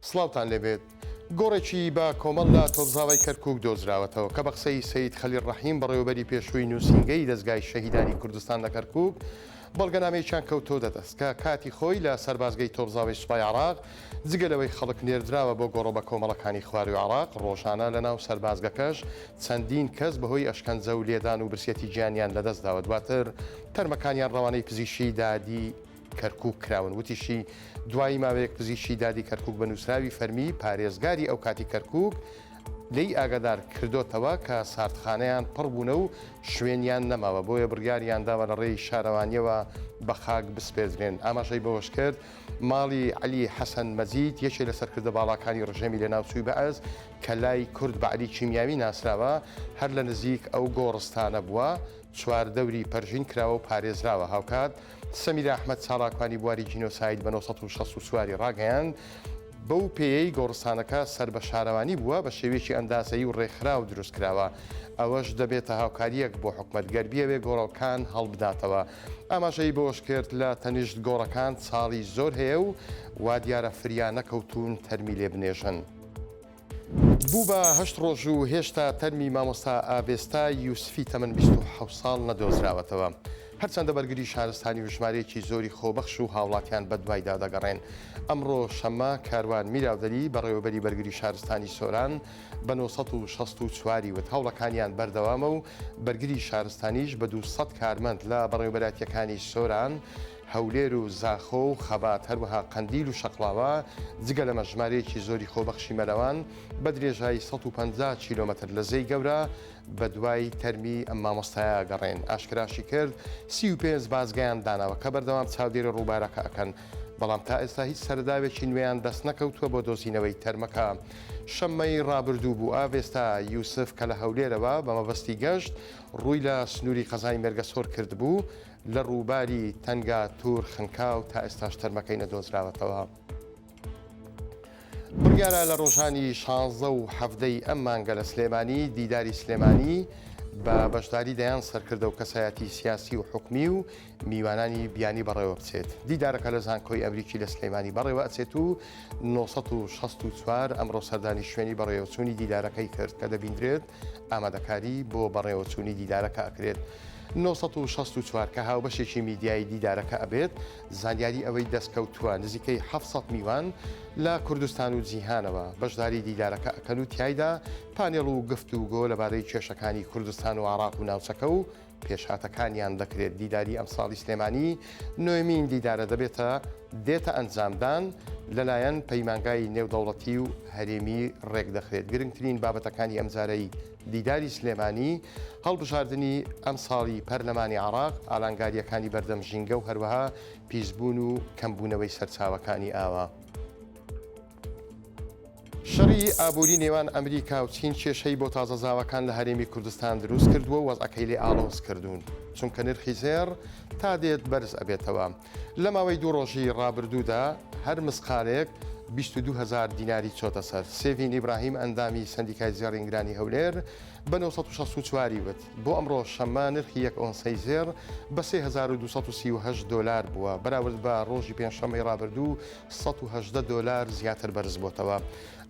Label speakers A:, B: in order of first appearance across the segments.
A: سڵاوتان لێبێت. گۆڕێکی بە کۆمەڵ لە تۆبزاوای کەرکووک دۆزراوەتەوە کە بە قسەی سەید خەلیل ڕەحیم بەڕێوەبەری پێشووی نووسینگەی دەستگای شەهیدانی کوردستان لە کەرکووک بەڵگەنامەیەکیان کەوتۆ دەدەست کە کاتی خۆی لە سەربازگەی تۆبزاوی سوپای عراق جگەلەوەی خەڵک نێردراوە بۆ گۆڕە بە کۆمەڵەکانی خواروی عراق ڕۆژانە لە ناو سەربازگەکەش چەندین کەس بەهۆی ئەشکەنجە و لێدان و برسێتی گیانیان لەدەستداوە دواتر تەرمەکانیان ڕەوانەی پزیشکی دادی کەرکووک کراون وتیشی دوایی ماوەیەک پزیشکی دادی کەرکووک بە نووسراوی فەرمی پارێزگاری ئەو کاتی کەرکووک لی ئاگادار کردوتەوە کە ساردخانەیان پڕ بوونە و شوێنیان نەماوە بۆیە بڕیاریان داوە لە ڕێی شارەوانیەوە بە خاک بسپێزرێن. ئاماژەی بەوەش کرد ماڵی عەلی حەسەن مەجید یەکێک لە سەرکردە باڵاکانی ڕژێمی لە ناوچووی بەعەز کە لای کورد بە عەلی کیمیاوی ناسراوە هەر لە نزیک ئەو گۆڕستانە بووە چوار دەوری پەرژین کراوە و پارێزراوە. هاوکات سەمیر ئەحمەد چاڵاکوانی بواری جینۆساید بە 1964 ڕاگەیاند بەو پێیەی گۆڕستانەکە سەر بە شارەوانی بووە بە شێوێکی ئەندازایی و ڕێکخرا و دروست کراوە. ئەوەش دەبێتە هاوکاریەک بۆ حکومەتگەربیەوێ گۆڕەکان هەڵبداتەوە. ئاماژەی بۆش کرد لە تەنیشت گۆڕەکان ساڵی زۆر هەیە و وا دیارە فریان نەکەوتون تەرمی لێ بنێژن. بوو بە 8 ڕۆژ و هێشتا تەرمی مامۆستا ئابێستا یوسفی تەمەن 27 ساڵ نەدۆزراوەتەوە. هەرچەندە بەرگری شارستانی و ژمارەیەکی زۆری خۆبەخش و هاوڵاتیان بە دوایدا دەگەڕێن. ئەمڕۆ شەممە کاروان میراودەلی بەڕێوەبەری بەرگری شارستانی سۆران بە 1964 وت هەوڵەکانیان بەردەوامە و بەرگری شارستانیش بە 200 کارمەند لە بەڕێوەبەراتیەکانی سۆران هەولێر و زاخۆ و خەبات هەروەها قەندیل و شەقڵاوە جگە لە مەژمارەیەکی زۆری خۆبەخشی مەلەوان بە درێژایی 150 کیلۆمەتر لە زەی گەورە بە دوای تەرمی ئەم مامۆستایە گەڕێن. ئاشکراشی کرد 35 بازگەیان داناوە کە بەردەوام چاودێرە ڕووبارەکە ئەکەن بەڵام تا ئێستا هیچ سەرداوێکی نوێیان دەست نەکەوتووە بۆ دۆزینەوەی تەرمەکە. شەممەی ڕابردوو بوو ئاوێستا یوسف کە لە هەولێرەوە بە مەبەستی گەشت ڕووی لە سنووری خەزای مێرگەسۆر کرد بوو لە ڕووباری تەنگا توور خنکاو تا ئێستاش تەرمەکەی نەدۆزراوەتەوە. بڕیارە لە ڕۆژانی 16 و 17 ئەم مانگە لە سلێمانی دیداری سلێمانی بە بەشداری دەیان سەرکردە و کەسایەتی سیاسی و حکومی و میوانانی بیانی بەڕێوە بچێت. دیدارەکە لە زانکۆی ئەمریکی لە سلێمانی بەڕێوە ئەچێت و 1964 ئەمڕۆ سەردانی شوێنی بەڕێوەچوونی دیدارەکەی کرد کە دەبیندرێت ئامادەکاری بۆ بەڕێوەچوونی دیدارەکە ئەکرێت. 1964 کە هاوبەشێکی میدیایی دیدارەکە ئەبێت زانیاری ئەوەی دەستکەوتووە نزیکەی 700 میوان لە کوردستان و جیهانەوە بەشداری دیدارەکە ئەکەن و تایدا پانێڵ و گفتوگۆ لەبارەی کێشەکانی کوردستان و عراق و ناوچەکە و پێشهاتەکانیان دەکرێت. دیداری ئەم ساڵی سلێمانی نوێمین دیدارە دێتە ئەنجامدان لەلایەن پەیمانگای نێودەوڵەتی و هەرێمی ڕێک دەخرێت. گرنگترین بابەتەکانی ئەمجارەی دیداری سلێمانی هەڵبژاردننی ئەم ساڵی پەرلەمانی عراق ئالانگاریەکانی بەردەم ژینگە و هەروەها پیسبوون و کەمبوونەوەی سەرچاوەکانی ئاوا. شەڕی ئابووری نێوان ئەمریکا و چین کێشەی بۆ تازەزاوەکان لە هەرێمی کوردستان دروست کردووە و وەزعەکەی لێ ئاڵۆز کردوون چونکە نرخی زێر تا دێت بەرز ئەبێتەوە. لە ماوەی دوو ڕۆژی ڕابردوودا هەر مسقالێک 22,000 دیناری چۆتە سەر. سێڤین ئیبراهیم ئەندامی سندیکای زێڕینگرانی هەولێر بە 1964 وت بۆ ئەمڕۆ شەممە نرخی یەک ئۆنسەی زێر بە 3238 دۆلار بووە بەراورد بە ڕۆژی پێنجشەممەی ڕابردوو 118 دۆلار زیاتر بەرز بۆتەوە.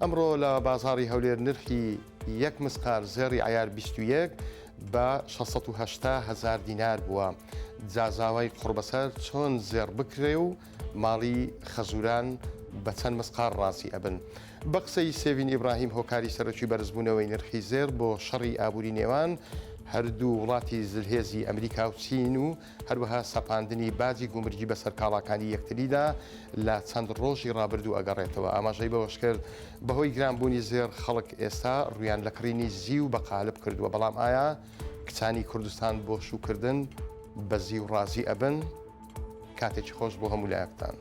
A: ئەمڕۆ لە بازاڕی هەولێر نرخی یەک مسقال زێڕی عیار 21 بە 680,000 دینار بووە. جازاوای قوربەسەر چۆن زێر بکرێ و ماڵی خەزوران بە چەند مسقال ڕازی ئەبن. بە قسەی سێڤین ئیبراهیم هۆکاری سەرۆکی بەرزبوونەوەی نرخی زێر بۆ شەڕی ئابووری نێوان هەردوو وڵاتی زلهێزی ئەمریکا و چین و هەروەها سەپاندنی باجی گومرگی بەسەر کاڵاکانی یەکتریدا لە چەند ڕۆژی ڕابردوو ئەگەڕێتەوە. ئاماژەی بەوەش کرد بەهۆی گرانبوونی زێر خەڵک ئێستا ڕویان لە کڕینی زی و بەقالب کردووە بەڵام ئایا کچانی کوردستان بۆ شوکردن بە زی و ڕازی ئەبن؟ کاتێکی خۆش بۆ هەموو لایەکتان.